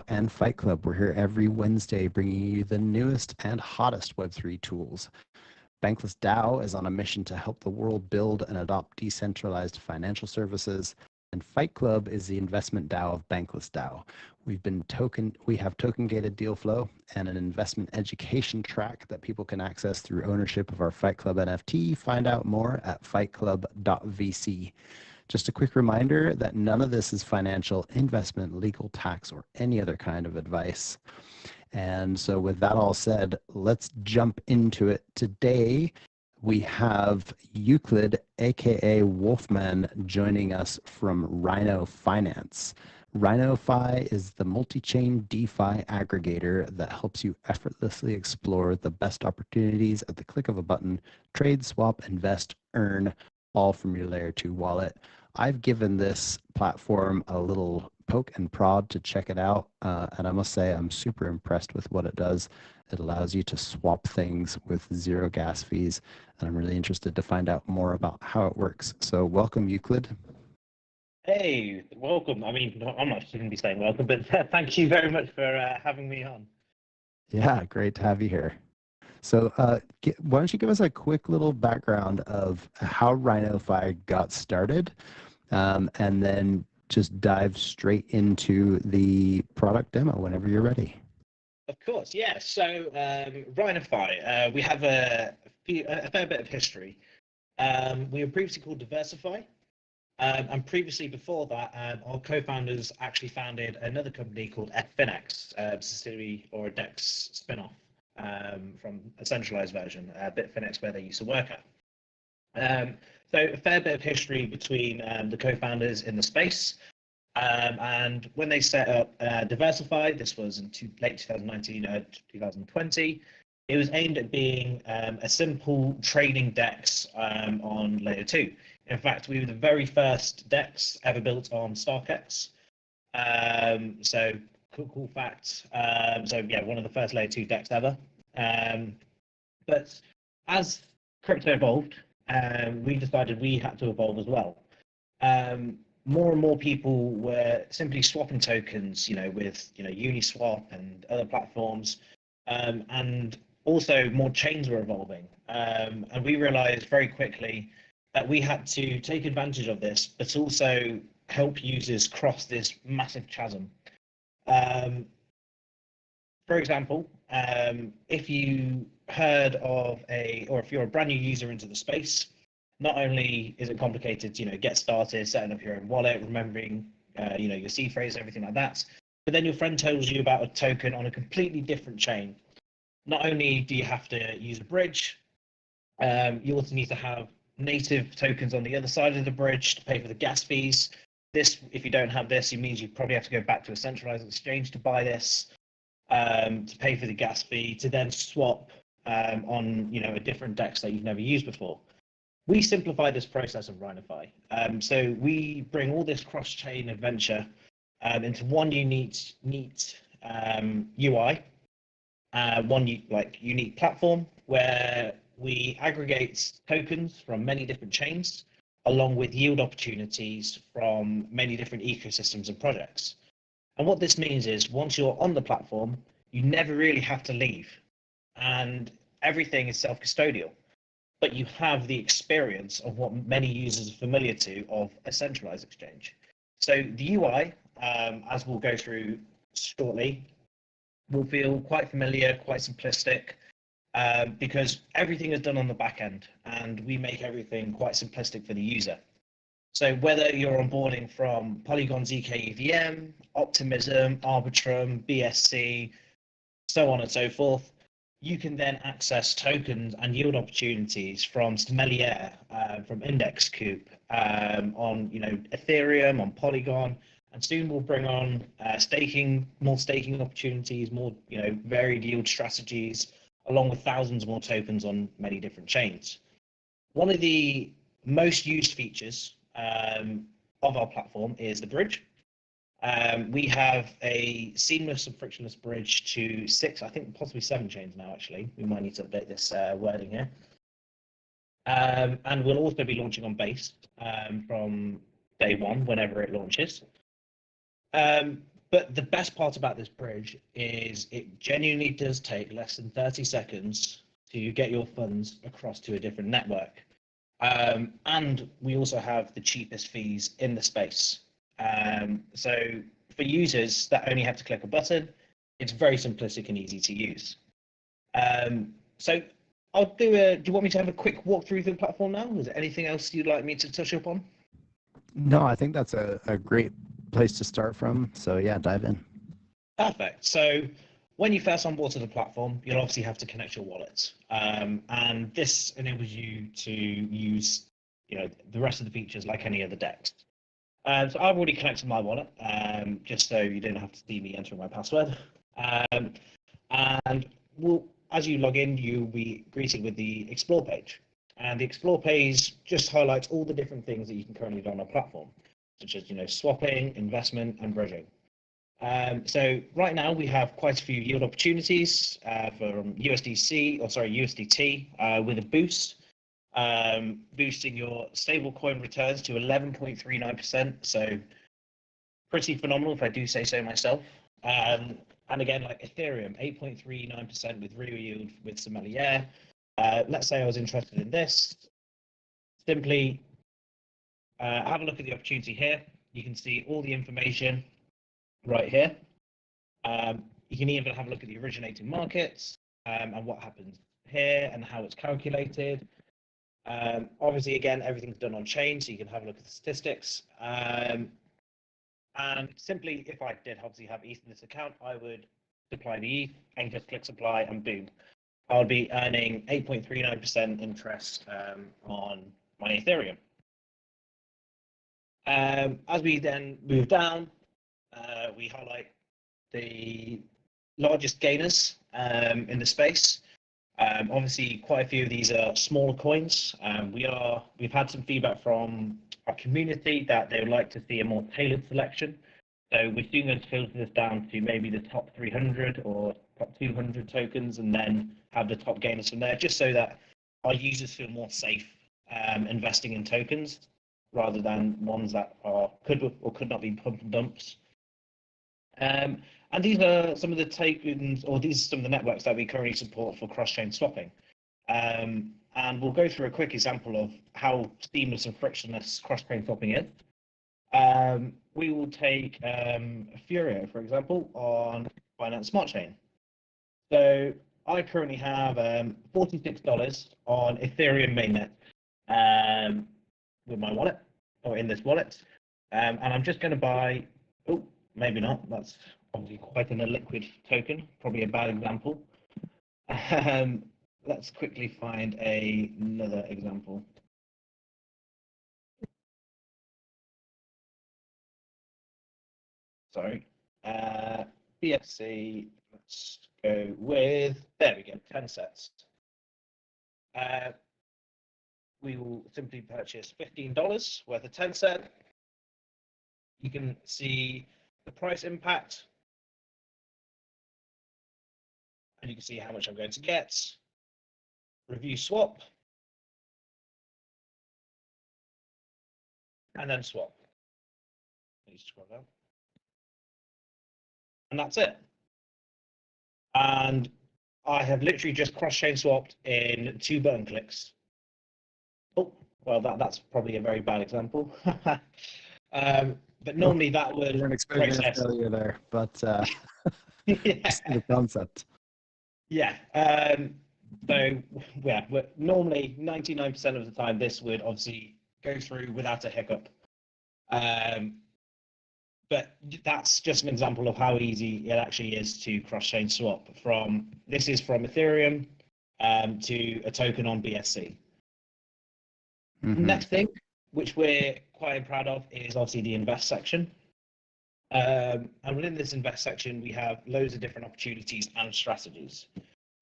and Fight Club. We're here every Wednesday bringing you the newest and hottest Web3 tools. BanklessDAO is on a mission to help the world build and adopt decentralized financial services. And Fight Club is the investment DAO of BanklessDAO. We have token gated deal flow and an investment education track that people can access through ownership of our Fight Club NFT. Find out more at fightclub.vc. Just a quick reminder that none of this is financial, investment, legal, tax, or any other kind of advice. And so with that all said, let's jump into it. Today, we have Euclid, aka Wolfman, joining us from Rhino Finance. Rhino.fi is the multi-chain DeFi aggregator that helps you effortlessly explore the best opportunities at the click of a button, trade, swap, invest, earn, all from your layer 2 wallet. I've given this platform a little poke and prod to check it out, and I must say I'm super impressed with what it does. It allows you to swap things with zero gas fees, and I'm really interested to find out more about how it works. So welcome, Euclid. Hey, welcome. I mean, I'm not going to be saying welcome, but thank you very much for having me on. Yeah, great to have you here. So why don't you give us a quick little background of how Rhino.fi got started, and then just dive straight into the product demo whenever you're ready. Of course, yeah. So Rhino.fi, we have a fair bit of history. We were previously called Diversify, and previously before that, our co-founders actually founded another company called Finex, a subsidiary or a DEX spin-off from a centralized version, Bitfinex, where they used to work at. So a fair bit of history between the co-founders in the space. And when they set up Diversify, this was in late 2019, 2020, it was aimed at being a simple trading DEX on layer 2. In fact, we were the very first DEX ever built on StarkX. So cool fact. So yeah, one of the first layer 2 DEX ever. But as crypto evolved, we decided we had to evolve as well. More and more people were simply swapping tokens, with Uniswap and other platforms, and also more chains were evolving. And we realized very quickly that we had to take advantage of this, but also help users cross this massive chasm. For example, if you heard of or if you're a brand new user into the space, not only is it complicated to get started, setting up your own wallet, remembering your seed phrase, everything like that, but then your friend tells you about a token on a completely different chain. Not only do you have to use a bridge, you also need to have native tokens on the other side of the bridge to pay for the gas fees. This, if you don't have this, it means you probably have to go back to a centralized exchange to buy this, to pay for the gas fee, to then swap on a different DEX that you've never used before. We simplify this process of Rhino.fi. So we bring all this cross-chain adventure into one neat UI, one unique platform where we aggregate tokens from many different chains, along with yield opportunities from many different ecosystems and projects. And what this means is once you're on the platform, you never really have to leave, and everything is self-custodial. But you have the experience of what many users are familiar to of a centralized exchange. So the UI, as we'll go through shortly, will feel quite familiar, quite simplistic, because everything is done on the back end, and we make everything quite simplistic for the user. So whether you're onboarding from Polygon ZK EVM, Optimism, Arbitrum, BSC, so on and so forth, you can then access tokens and yield opportunities from Sommelier, from IndexCoop, on Ethereum, on Polygon, and soon we'll bring on more staking opportunities, more varied yield strategies, along with thousands more tokens on many different chains. One of the most used features of our platform is the bridge. We have a seamless and frictionless bridge to 6, I think possibly 7 chains now, actually. We might need to update this wording here. And we'll also be launching on Base from day 1, whenever it launches. But the best part about this bridge is it genuinely does take less than 30 seconds to get your funds across to a different network. And we also have the cheapest fees in the space. So for users that only have to click a button, it's very simplistic and easy to use. So I'll do you want me to have a quick walk through the platform now? Is there anything else you'd like me to touch upon? No, I think that's a great place to start from. So yeah, dive in. Perfect. So when you first onboard to the platform, you'll obviously have to connect your wallet. And this enables you to use, the rest of the features like any other DEX. So I've already connected my wallet, just so you don't have to see me entering my password. And as you log in, you'll be greeted with the Explore page. And the Explore page just highlights all the different things that you can currently do on our platform, such as swapping, investment, and bridging. So right now we have quite a few yield opportunities from USDT with a boost, boosting your stablecoin returns to 11.39%. So pretty phenomenal, if I do say so myself. And again, like Ethereum, 8.39% with real yield with sommelier. Let's say I was interested in this. Simply have a look at the opportunity here. You can see all the information right here. You can even have a look at the originating markets and what happens here and how it's calculated. Obviously, again, everything's done on chain, so you can have a look at the statistics. And simply, if I did obviously have ETH in this account, I would supply the ETH and just click supply, and boom, I would be earning 8.39% interest on my Ethereum. As we then move down, we highlight the largest gainers in the space. Obviously, quite a few of these are smaller coins. We've had some feedback from our community that they would like to see a more tailored selection. So we're soon going to filter this down to maybe the top 300 or top 200 tokens, and then have the top gainers from there, just so that our users feel more safe investing in tokens rather than ones that could or could not be pump and dumps. And these are some of the tokens, or these are some of the networks that we currently support for cross-chain swapping. And we'll go through a quick example of how seamless and frictionless cross-chain swapping is. We will take Ethereum, for example, on Binance Smart Chain. So I currently have $46 on Ethereum mainnet with my wallet, or in this wallet. And I'm just going to buy, oh, maybe not, that's obviously quite an illiquid token, probably a bad example. Let's quickly find another example. Sorry, BSC, let's go with, there we go, 10 sets. We will simply purchase $15 worth of 10 set. You can see the price impact, and you can see how much I'm going to get. Review swap, and then swap. Please scroll down. And that's it. And I have literally just cross-chain swapped in 2 button clicks. Oh, well, that's probably a very bad example. But normally that would You're an experience failure there, but yeah. The concept. Yeah. So yeah, normally 99% of the time this would obviously go through without a hiccup. But that's just an example of how easy it actually is to cross-chain swap from. This is from Ethereum to a token on BSC. Mm-hmm. Next thing, which we're quite proud of, is obviously the invest section. And within this invest section, we have loads of different opportunities and strategies.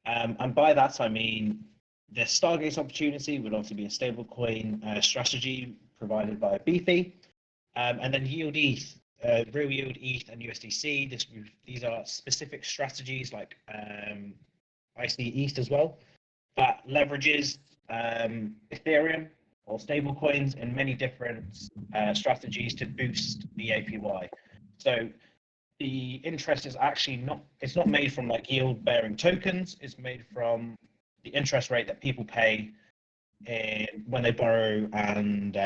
And by that, I mean the Stargaze opportunity would obviously be a stablecoin strategy provided by Beefy. And then yield ETH, real yield ETH and USDC. These are specific strategies like IC ETH as well, that leverages Ethereum or stablecoins in many different strategies to boost the APY. So the interest is actually not, it's not made from like yield bearing tokens. It's made from the interest rate that people pay when they borrow and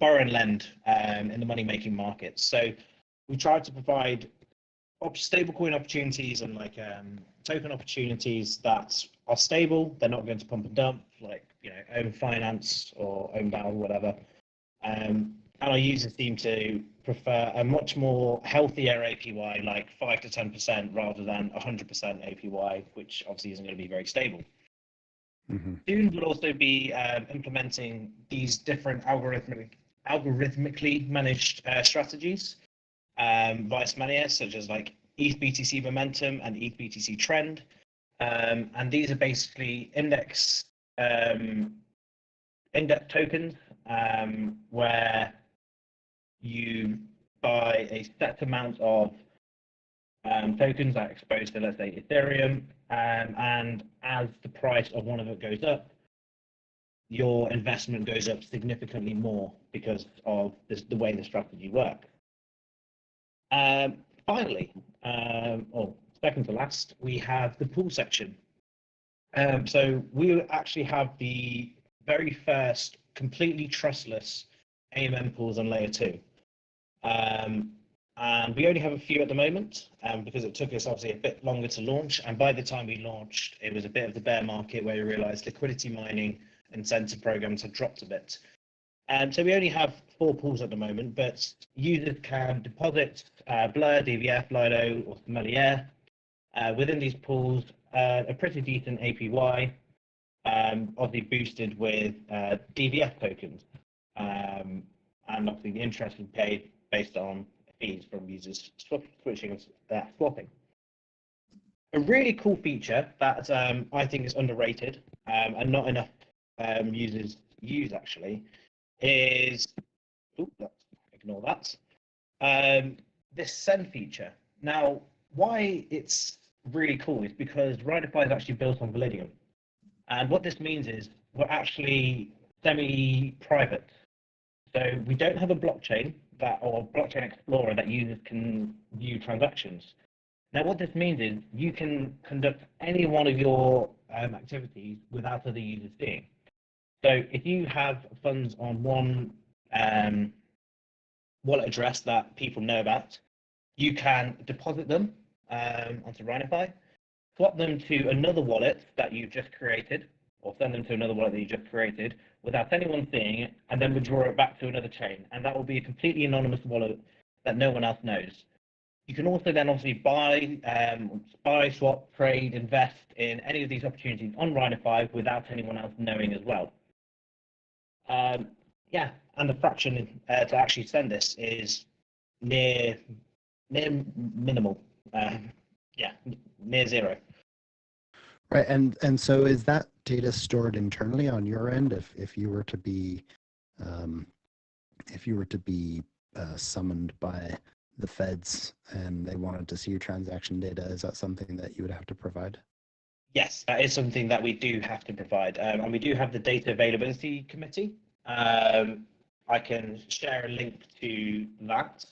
lend in the money making markets. So we try to provide stablecoin opportunities and like token opportunities that are stable. They're not going to pump and dump like, you know, own finance or own DAO or whatever. And our users seem to prefer a much more healthier APY, like 5 to 10% rather than 100% APY, which obviously isn't going to be very stable. Mm-hmm. Soon we'll also be implementing these different algorithmically managed strategies via Smania, such as like ETH BTC Momentum and ETH BTC Trend. And these are basically index tokens where you buy a set amount of tokens that are exposed to, let's say, Ethereum, and as the price of one of it goes up, your investment goes up significantly more because of the way the strategy works. Finally, or second to last, we have the pool section. So we actually have the very first completely trustless AMM pools on layer 2. And we only have a few at the moment because it took us obviously a bit longer to launch. And by the time we launched, it was a bit of the bear market where we realized liquidity mining incentive programs had dropped a bit. So we only have 4 pools at the moment, but users can deposit Blur, DVF, Lido, or Sommelier within these pools, a pretty decent APY, obviously boosted with DVF tokens. And obviously the interest is paid based on fees from users switching and swapping. A really cool feature that I think is underrated and not enough users use actually is, ignore that, this send feature. Now, why it's really cool is because Rhino.fi is actually built on Validium. And what this means is we're actually semi-private. So we don't have a blockchain or blockchain explorer that users can view transactions. Now, what this means is you can conduct any one of your activities without other users seeing. So if you have funds on one wallet address that people know about, you can deposit them onto Rhino.fi, swap them to another wallet that you've just created, or send them to another wallet that you just created without anyone seeing it, and then withdraw it back to another chain. And that will be a completely anonymous wallet that no one else knows. You can also then obviously buy, swap, trade, invest in any of these opportunities on Rhino.fi without anyone else knowing as well. Yeah, and the fraction to actually send this is near minimal. Yeah, near zero. Right, and so is that data stored internally on your end? If you were to be summoned by the feds and they wanted to see your transaction data, is that something that you would have to provide? Yes, that is something that we do have to provide, and we do have the data availability committee. I can share a link to that.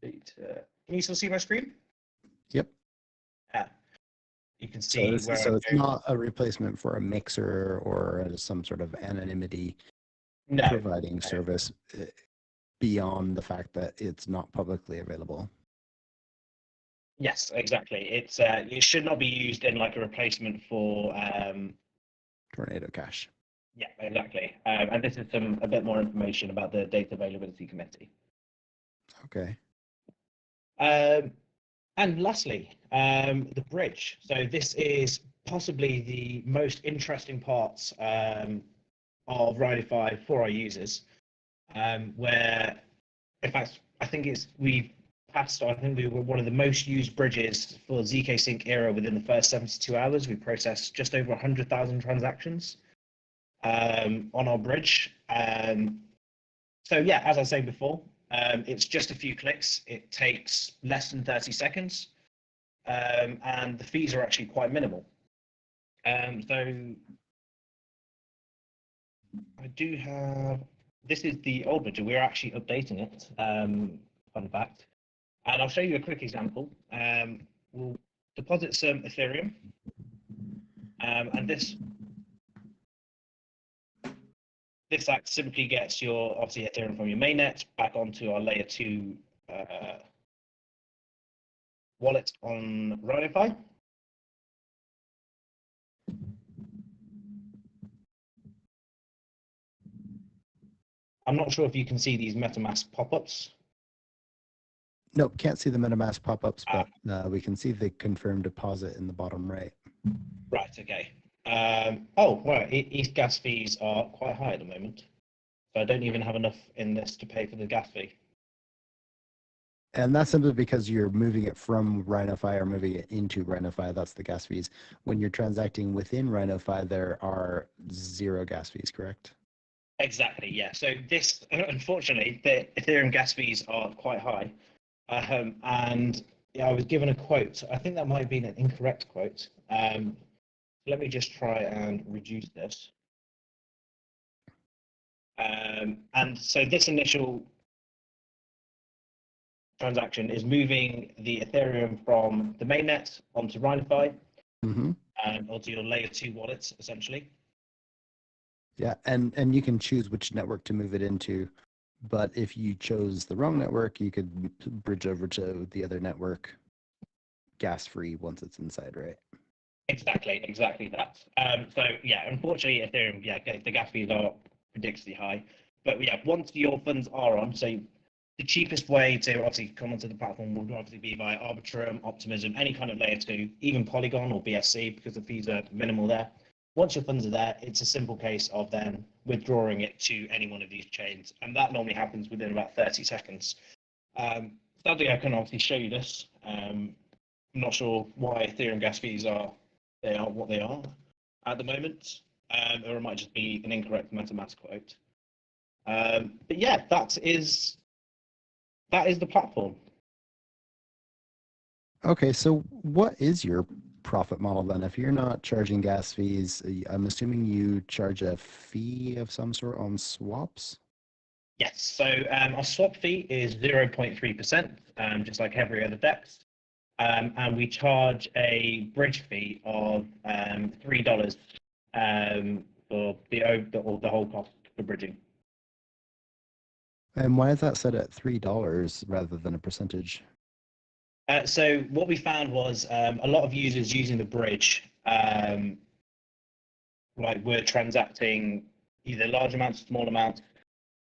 Data. Can you still see my screen? Yep. Yeah. You can see so it's not a replacement for a mixer or some sort of anonymity providing service beyond the fact that it's not publicly available. Yes, exactly. It should not be used in like a replacement for Tornado Cash. Yeah, exactly. And this is a bit more information about the data availability committee. Okay. And lastly, the bridge. So this is possibly the most interesting parts of Rhino.fi for our users, where, in fact, I think we were one of the most used bridges for ZK Sync era within the first 72 hours. We processed just over 100,000 transactions on our bridge. So yeah, as I was saying before, it's just a few clicks. It takes less than 30 seconds, and the fees are actually quite minimal. So I do have this is the old widget. We're actually updating it. Fun fact. And I'll show you a quick example. We'll deposit some Ethereum, and this act simply gets your obviously Ethereum from your mainnet back onto our layer 2 wallet on Rhino.fi. I'm not sure if you can see these MetaMask pop-ups. Nope, can't see the MetaMask pop-ups, but we can see the confirmed deposit in the bottom right. Right, okay. Oh, right, these gas fees are quite high at the moment. So I don't even have enough in this to pay for the gas fee. And that's simply because you're moving it from Rhino.fi or moving it into Rhino.fi. That's the gas fees. When you're transacting within Rhino.fi, there are 0 gas fees, correct? Exactly, yeah. So this, unfortunately, the Ethereum gas fees are quite high. And yeah, I was given a quote. I think that might have been an incorrect quote. Let me just try and reduce this. And so this initial transaction is moving the Ethereum from the mainnet onto Rhino.fi, onto your layer 2 wallets, essentially. Yeah, and you can choose which network to move it into, but if you chose the wrong network, you could bridge over to the other network gas-free once it's inside, right? Exactly that. So yeah, unfortunately, Ethereum, yeah, the gas fees are ridiculously high. But yeah, once your funds are on, so the cheapest way to obviously come onto the platform would obviously be via Arbitrum, Optimism, any kind of layer 2, even Polygon or BSC, because the fees are minimal there. Once your funds are there, it's a simple case of then withdrawing it to any one of these chains, and that normally happens within about 30 seconds. Sadly, I can obviously show you this. I'm not sure why Ethereum gas fees are what they are at the moment, or it might just be an incorrect MetaMask quote. But yeah, that is the platform. Okay, so what is your profit model then? If you're not charging gas fees, I'm assuming you charge a fee of some sort on swaps? Yes, so our swap fee is 0.3%, just like every other DEX. And we charge a bridge fee of $3 for the whole cost for bridging. And why is that set at $3 rather than a percentage? So what we found was a lot of users using the bridge, like were transacting either large amounts or small amounts.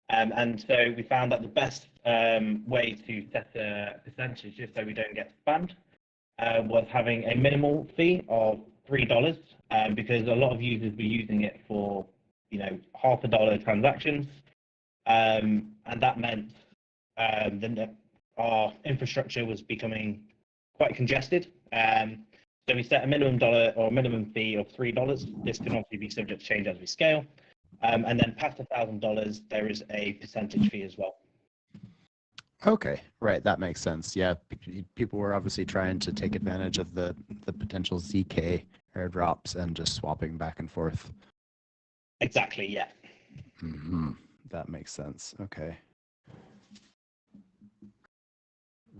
And so we found that the best way to set a percentage, just so we don't get spammed, was having a minimal fee of $3, because a lot of users were using it for, $0.50 transactions, and that meant that our infrastructure was becoming quite congested. So we set a minimum dollar or minimum fee of $3. This can obviously be subject to change as we scale. And then past $1,000, there is a percentage fee as well. Okay, right, that makes sense. Yeah, people were obviously trying to take advantage of the potential ZK airdrops and just swapping back and forth. Exactly, yeah. That makes sense. Okay.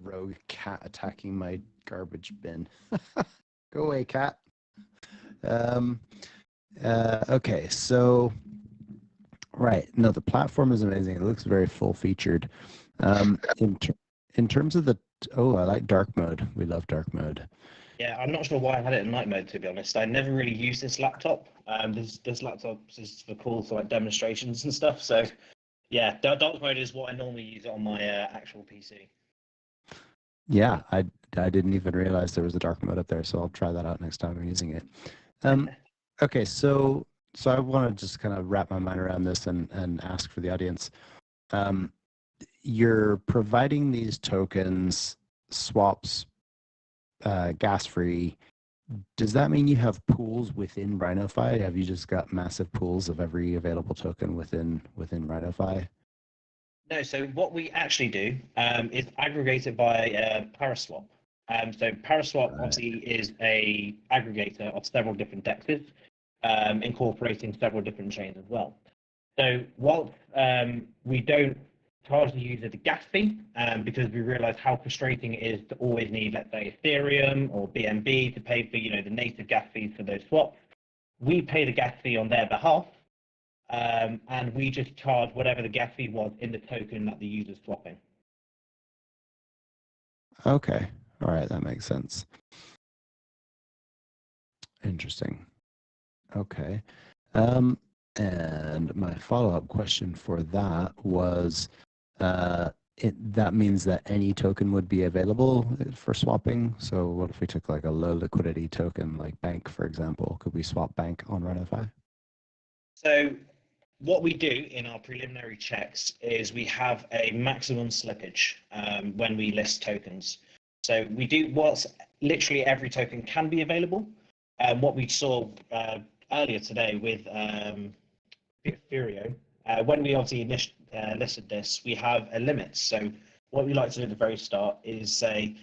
Rogue cat attacking my garbage bin. Go away, cat. Okay, so right. No, the platform is amazing. It looks very full featured. In terms of the I like dark mode. We love dark mode. Yeah, I'm not sure why I had it in night mode, to be honest. I never really used this laptop. This laptop is for calls for like demonstrations and stuff. So yeah, dark mode is what I normally use on my actual PC. Yeah, I didn't even realize there was a dark mode up there, so I'll try that out next time I'm using it. Okay, so I want to just kind of wrap my mind around this and ask for the audience. You're providing these tokens, swaps, gas-free. Does that mean you have pools within Rhino.fi? Have you just got massive pools of every available token within Rhino.fi? No, so what we actually do is aggregate it by Paraswap. So Paraswap obviously is a aggregator of several different dexes, incorporating several different chains as well. So while we don't charge the user the gas fee, because we realize how frustrating it is to always need, let's say, Ethereum or BNB to pay for, the native gas fees for those swaps, we pay the gas fee on their behalf, and we just charge whatever the gas fee was in the token that the user's swapping. Okay. All right. That makes sense. Interesting. Okay. And my follow-up question for that was, that means that any token would be available for swapping. So what if we took like a low liquidity token like Bank, for example? Could we swap Bank on Rhino.fi? So what we do in our preliminary checks is we have a maximum slippage when we list tokens. So we do what's literally every token can be available. What we saw earlier today with Ethereum, when we obviously listed this, we have a limit. So what we like to do at the very start is say,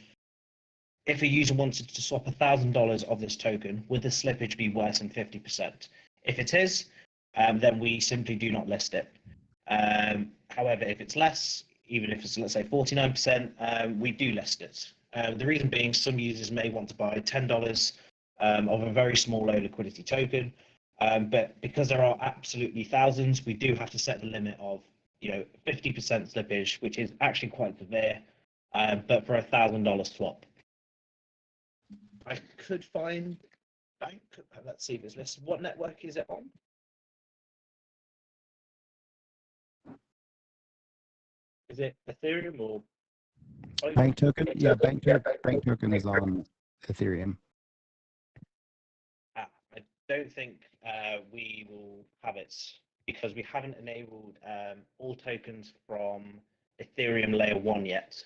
if a user wanted to swap $1,000 of this token, would the slippage be worse than 50%? If it is, then we simply do not list it. However, if it's less, even if it's, let's say, 49%, we do list it. The reason being, some users may want to buy $10 of a very small low liquidity token, but because there are absolutely thousands, we do have to set the limit of 50% slippage, which is actually quite severe, but for $1,000 swap. I could find Bank. Let's see if it's listed. What network is it on? Is it Ethereum or Bank token? Yeah, Bank token is on Ethereum. I don't think we will have it because we haven't enabled all tokens from Ethereum layer 1 yet.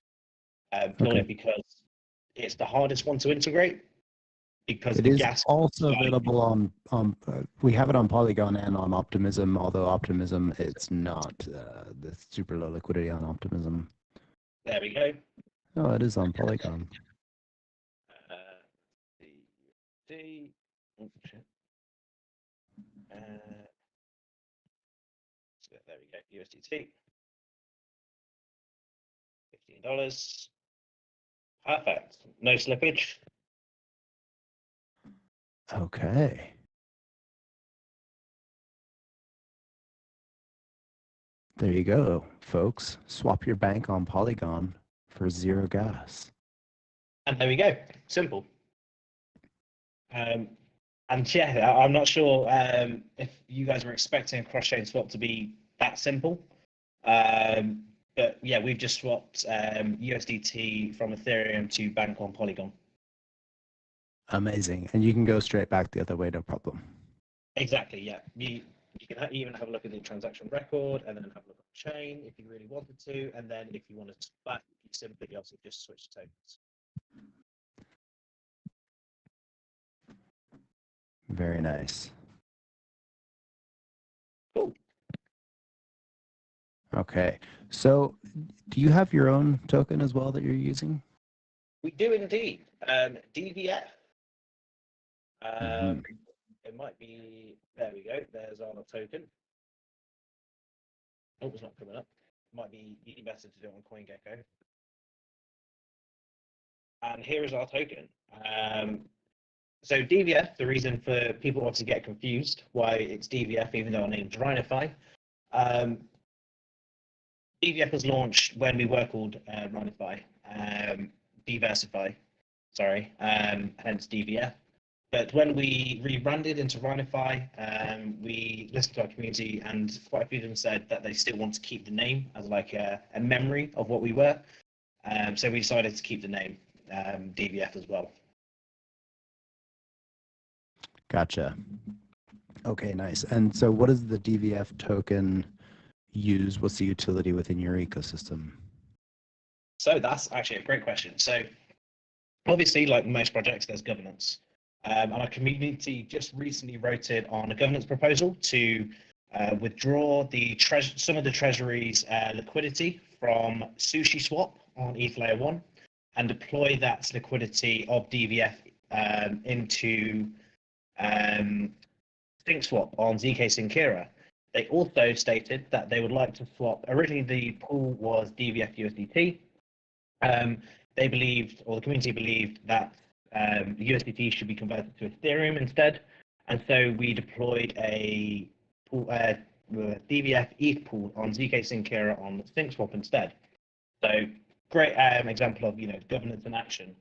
Purely because it's the hardest one to integrate. Because it is also available on we have it on Polygon and on Optimism, although Optimism, it's not the super low liquidity on Optimism. There we go. Oh, it is on Polygon. There we go, USDT. $15. Perfect. No slippage. Okay. There you go, folks. Swap your bank on Polygon for 0 gas. And there we go. Simple. And yeah, I'm not sure if you guys were expecting a cross-chain swap to be that simple. But yeah, we've just swapped USDT from Ethereum to Bank on Polygon. Amazing. And you can go straight back the other way, no problem. Exactly, yeah. You can even have a look at the transaction record and then have a look at the chain if you really wanted to. And then if you wanted to back, you simply also just switch tokens. Very nice. Cool. Okay. So do you have your own token as well that you're using? We do indeed. DVF. It might be, there we go. There's our token. Oh, it's not coming up. It might be better to do it on CoinGecko. And here is our token. So DVF, the reason for people obviously get confused why it's DVF, even though our name's Rhino.fi. DVF was launched when we were called Rhino.fi, Diversify, sorry, hence DVF. But when we rebranded into Rhino.fi, we listened to our community, and quite a few of them said that they still want to keep the name as like a memory of what we were. So we decided to keep the name DVF as well. Gotcha. Okay, nice. And so what does the DVF token use? What's the utility within your ecosystem? So that's actually a great question. So obviously, like most projects, there's governance. And our community just recently voted on a governance proposal to withdraw the some of the treasury's liquidity from SushiSwap on ETH Layer 1 and deploy that liquidity of DVF into SyncSwap on ZK Syncera. They also stated that they would like to swap. Originally, the pool was DVF USDT. They believed, or the community believed, that USDT should be converted to Ethereum instead, and so we deployed a pool, DVF ETH pool on ZK Syncera on SyncSwap instead. So great example of governance in action.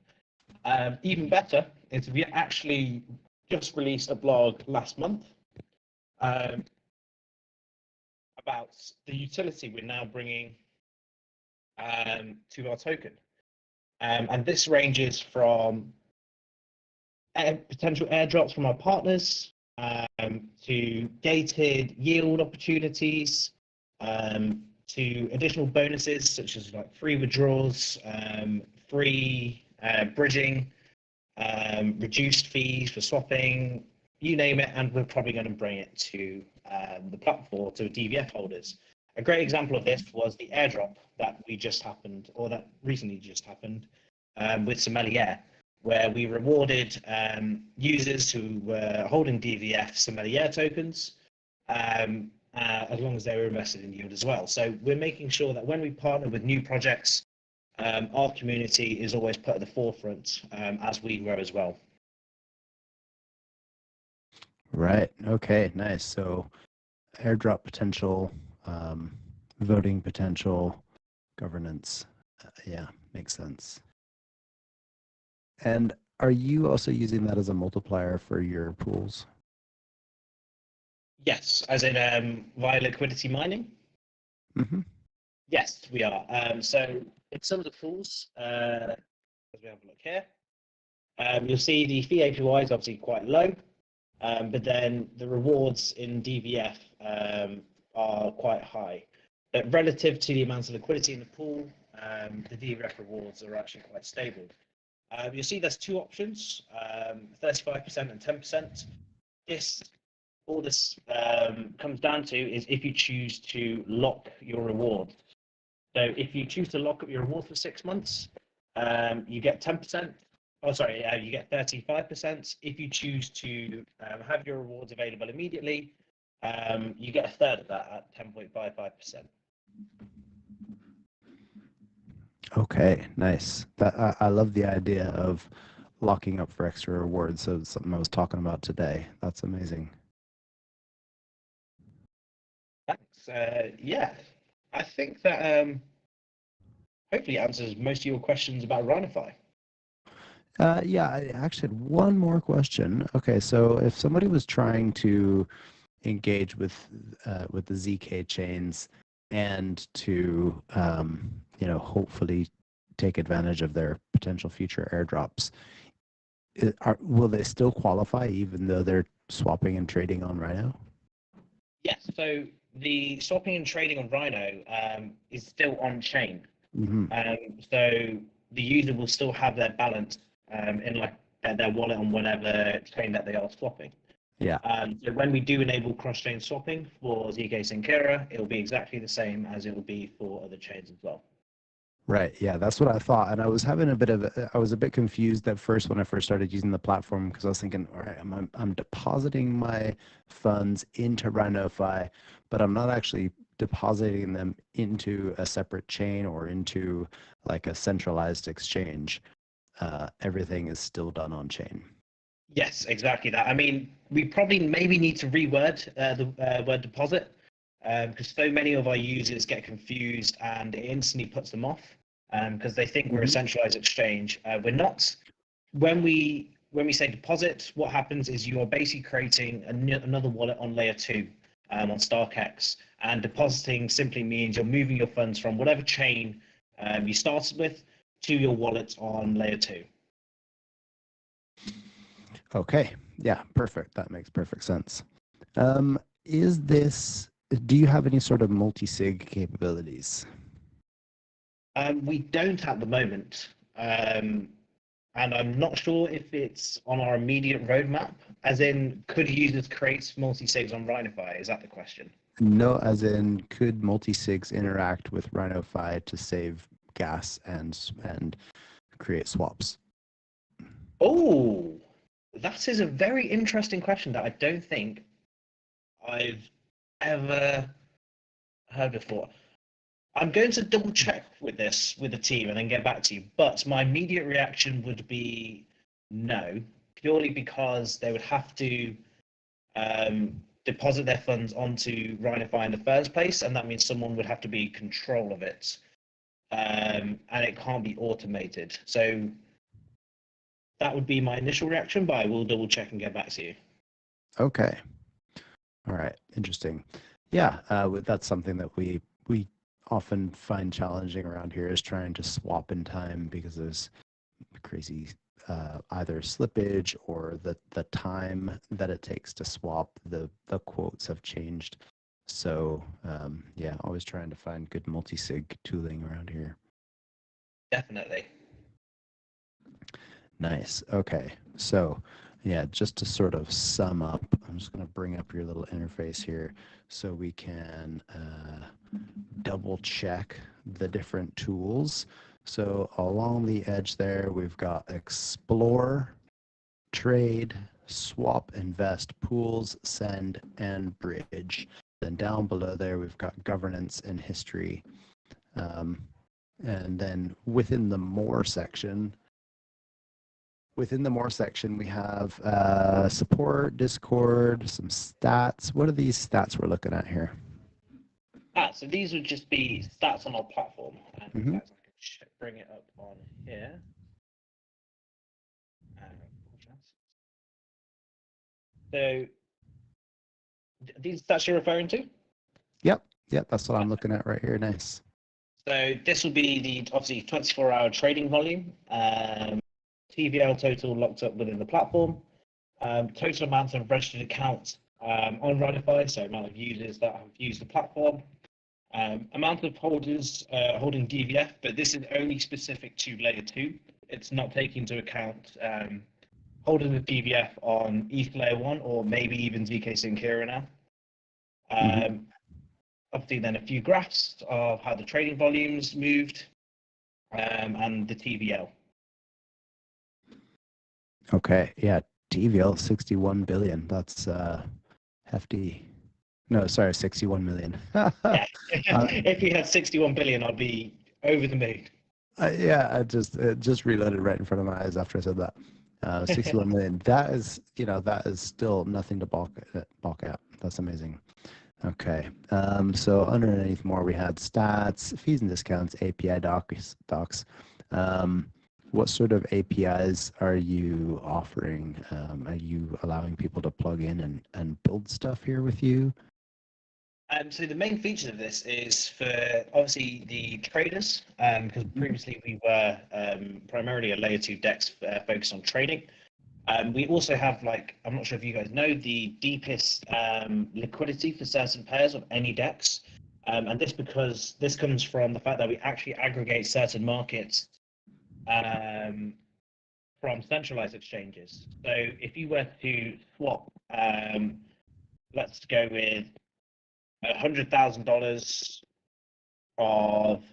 Even better is we actually just released a blog last month about the utility we're now bringing to our token. And this ranges from potential airdrops from our partners to gated yield opportunities, to additional bonuses such as like free withdrawals, free bridging, reduced fees for swapping, you name it, and we're probably going to bring it to the platform, to DVF holders. A great example of this was the airdrop that recently just happened with Sommelier, where we rewarded users who were holding DVF Sommelier tokens as long as they were invested in yield as well. So we're making sure that when we partner with new projects, our community is always put at the forefront as we grow as well. Right. Okay. Nice. So airdrop potential, voting potential, governance. Yeah, makes sense. And are you also using that as a multiplier for your pools? Yes, as in via liquidity mining? Mm-hmm. Yes, we are. So in some of the pools, as we have a look here, you'll see the fee APY is obviously quite low, but then the rewards in DVF are quite high. But relative to the amount of liquidity in the pool, the DVF rewards are actually quite stable. You'll see there's two options, 35% and 10%. All this comes down to is if you choose to lock your reward. So if you choose to lock up your reward for 6 months, you get 10%. Oh, sorry, you get 35%. If you choose to have your rewards available immediately, you get a third of that at 10.55%. Okay, nice. I love the idea of locking up for extra rewards. So it's something I was talking about today. That's amazing. Thanks. Yeah, I think that hopefully answers most of your questions about Rhino.fi. Yeah, I actually had one more question. Okay, so if somebody was trying to engage with the ZK chains and to hopefully take advantage of their potential future airdrops, will they still qualify even though they're swapping and trading on Rhino? Yes. So the swapping and trading on Rhino is still on chain. Mm-hmm. So the user will still have their balance in their wallet on whatever chain that they are swapping. Yeah. So when we do enable cross-chain swapping for ZK Syncera, it will be exactly the same as it will be for other chains as well. Right. Yeah, that's what I thought. And I was having I was a bit confused at first when I first started using the platform, because I was thinking, all right, I'm depositing my funds into Rhino.fi, but I'm not actually depositing them into a separate chain or into like a centralized exchange. Everything is still done on chain. Yes, exactly that. I mean, we probably maybe need to reword the word deposit because so many of our users get confused and it instantly puts them off because they think we're a centralized exchange. We're not. When we say deposit, what happens is you are basically creating another wallet on layer 2 on StarkX, and depositing simply means you're moving your funds from whatever chain you started with to your wallet on layer 2. Okay. Yeah, perfect. That makes perfect sense. Do you have any sort of multi-sig capabilities? We don't at the moment. And I'm not sure if it's on our immediate roadmap, as in could users create multi-sigs on Rhino.fi? Is that the question? No, as in could multi-sigs interact with Rhino.fi to save gas and create swaps? Oh, that is a very interesting question that I don't think I've ever heard before. I'm going to double check with this with the team and then get back to you. But my immediate reaction would be no, purely because they would have to deposit their funds onto Rhino.fi in the first place, and that means someone would have to be in control of it, and it can't be automated. So that would be my initial reaction, but I will double check and get back to you. Okay. All right. Interesting. Yeah, that's something that we often find challenging around here, is trying to swap in time, because there's crazy either slippage or the time that it takes to swap. The quotes have changed. So yeah, always trying to find good multi-sig tooling around here. Definitely. Nice. Okay. So yeah, just to sort of sum up, I'm just going to bring up your little interface here so we can double check the different tools. So along the edge there, we've got explore, trade, swap, invest, pools, send, and bridge. Then down below there, we've got governance and history. And then within the more section, we have support, Discord, some stats. What are these stats we're looking at here? So these would just be stats on our platform. And in fact, I can bring it up on here. So these stats you're referring to? Yep, that's what I'm looking at right here. Nice. So this will be the obviously 24-hour trading volume, TVL total locked up within the platform, total amount of registered accounts on Rhino.fi, so amount of users that have used the platform, amount of holders holding DVF, but this is only specific to layer 2. It's not taking into account holding the DVF on ETH layer 1 or maybe even ZK Sync Hero now. Obviously, then a few graphs of how the trading volumes moved and the TVL. Okay, yeah, TVL 61 billion. That's hefty. No, sorry, 61 million. Yeah, if we had 61 billion, I'd be over the moon. Yeah, it just reloaded right in front of my eyes after I said that. 61 million. That is still nothing to balk at. That's amazing. Okay. So underneath more, we had stats, fees and discounts, API docs. What sort of APIs are you offering? Are you allowing people to plug in and build stuff here with you? So the main feature of this is for obviously the traders, because previously we were primarily a layer 2 DEX focused on trading. We also have, like, I'm not sure if you guys know, the deepest liquidity for certain pairs of any DEX. And this comes from the fact that we actually aggregate certain markets from centralized exchanges. So if you were to swap, let's go with $100,000 of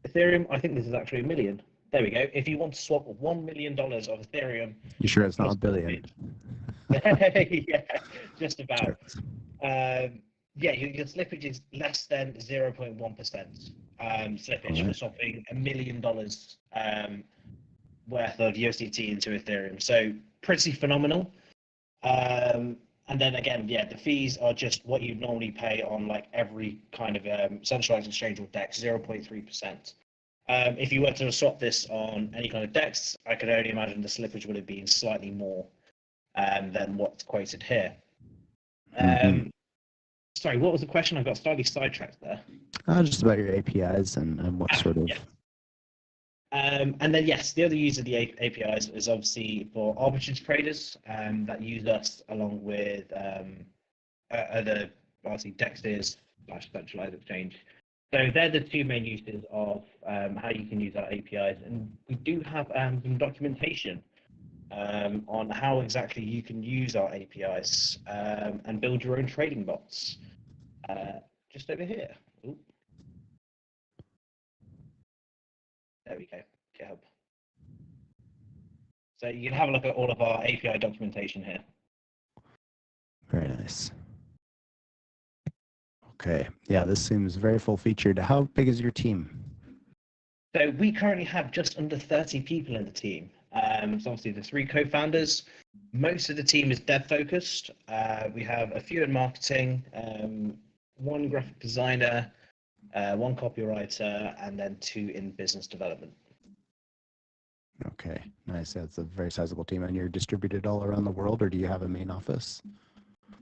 Ethereum. I think this is actually a million. There we go. If you want to swap $1 million of Ethereum, You sure it's not a billion? Yeah, just about. Yeah, your slippage is less than 0.1% slippage for swapping $1 million worth of USDT into Ethereum. So pretty phenomenal. And then again, yeah, the fees are just what you normally pay on like every kind of centralized exchange or DEX, 0.3%. If you were to swap this on any kind of DEX, I could only imagine the slippage would have been slightly more than what's quoted here. Sorry, what was the question? I got slightly sidetracked there. Just about your APIs and what sort of... Yeah. And then, yes, the other use of the APIs is obviously for arbitrage traders that use us along with other, obviously, DEXs / centralized exchange. So they're the two main uses of how you can use our APIs. And we do have some documentation on how exactly you can use our APIs and build your own trading bots. Just over here. Ooh. There we go, GitHub. So you can have a look at all of our API documentation here. Very nice. Okay. Yeah, this seems very full featured. How big is your team? So we currently have just under 30 people in the team. So obviously the three co-founders. Most of the team is dev focused. We have a few in marketing, one graphic designer, one copywriter, and then two in business development. Okay, nice. That's a very sizable team. And you're distributed all around the world, or do you have a main office?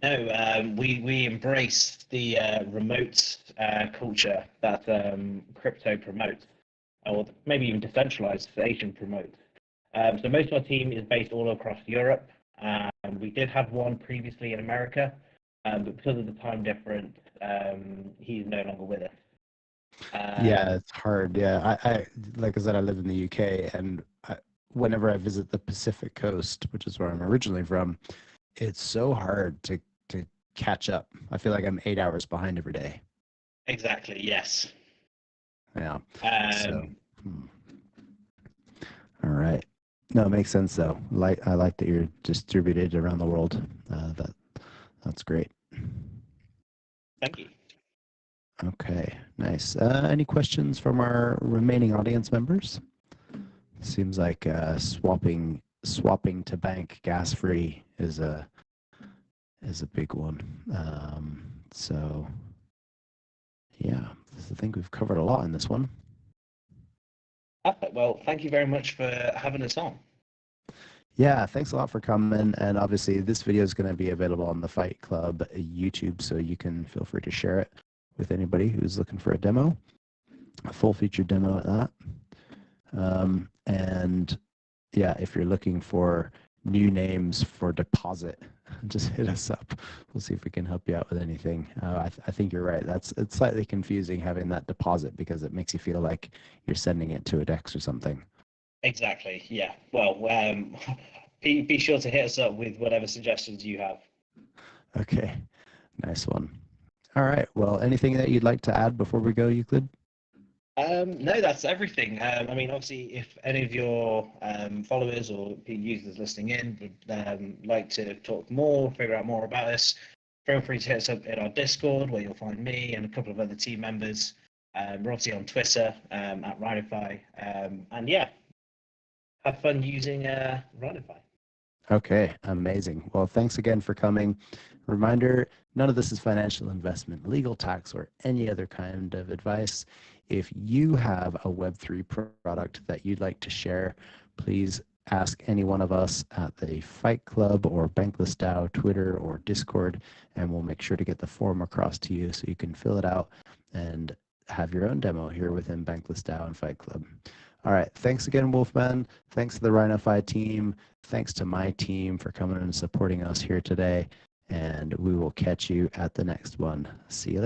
No, we embrace the remote culture that crypto promotes, or maybe even decentralization promotes. So most of our team is based all across Europe. We did have one previously in America, but because of the time difference, he's no longer with us. Yeah, it's hard. Yeah, I like I said, I live in the UK, and whenever I visit the Pacific Coast, which is where I'm originally from, it's so hard to catch up. I feel like I'm 8 hours behind every day. Exactly. Yes. Yeah. So, Um, all right. No, it makes sense though. I like that you're distributed around the world. That's great. Thank you. Okay, nice. Any questions from our remaining audience members? Seems like swapping to bank gas free is a big one. So yeah, I think we've covered a lot in this one. Perfect. Well, thank you very much for having us on. Yeah, thanks a lot for coming. And obviously, this video is going to be available on the Fight Club YouTube, so you can feel free to share it with anybody who's looking for a demo, a full featured demo at that. And yeah, if you're looking for new names for deposit, just hit us up. We'll see if we can help you out with anything. I think you're right. It's slightly confusing having that deposit because it makes you feel like you're sending it to a DEX or something. Exactly. Yeah. Well, be sure to hit us up with whatever suggestions you have. Okay, nice one. All right. Well, anything that you'd like to add before we go, Euclid? No, that's everything. I mean, obviously, if any of your followers or users listening in would like to talk more, figure out more about us, feel free to hit us up in our Discord, where you'll find me and a couple of other team members. We're obviously on Twitter at Rhino.fi. And yeah, have fun using Rhino.fi. Okay, amazing. Well, thanks again for coming. Reminder, none of this is financial investment, legal, tax, or any other kind of advice. If you have a Web3 product that you'd like to share, please ask any one of us at the Fight Club or BanklessDAO, Twitter, or Discord, and we'll make sure to get the form across to you so you can fill it out and have your own demo here within BanklessDAO and Fight Club. All right, thanks again, Wolfman. Thanks to the Rhino.fi team. Thanks to my team for coming and supporting us here today. And we will catch you at the next one. See you later.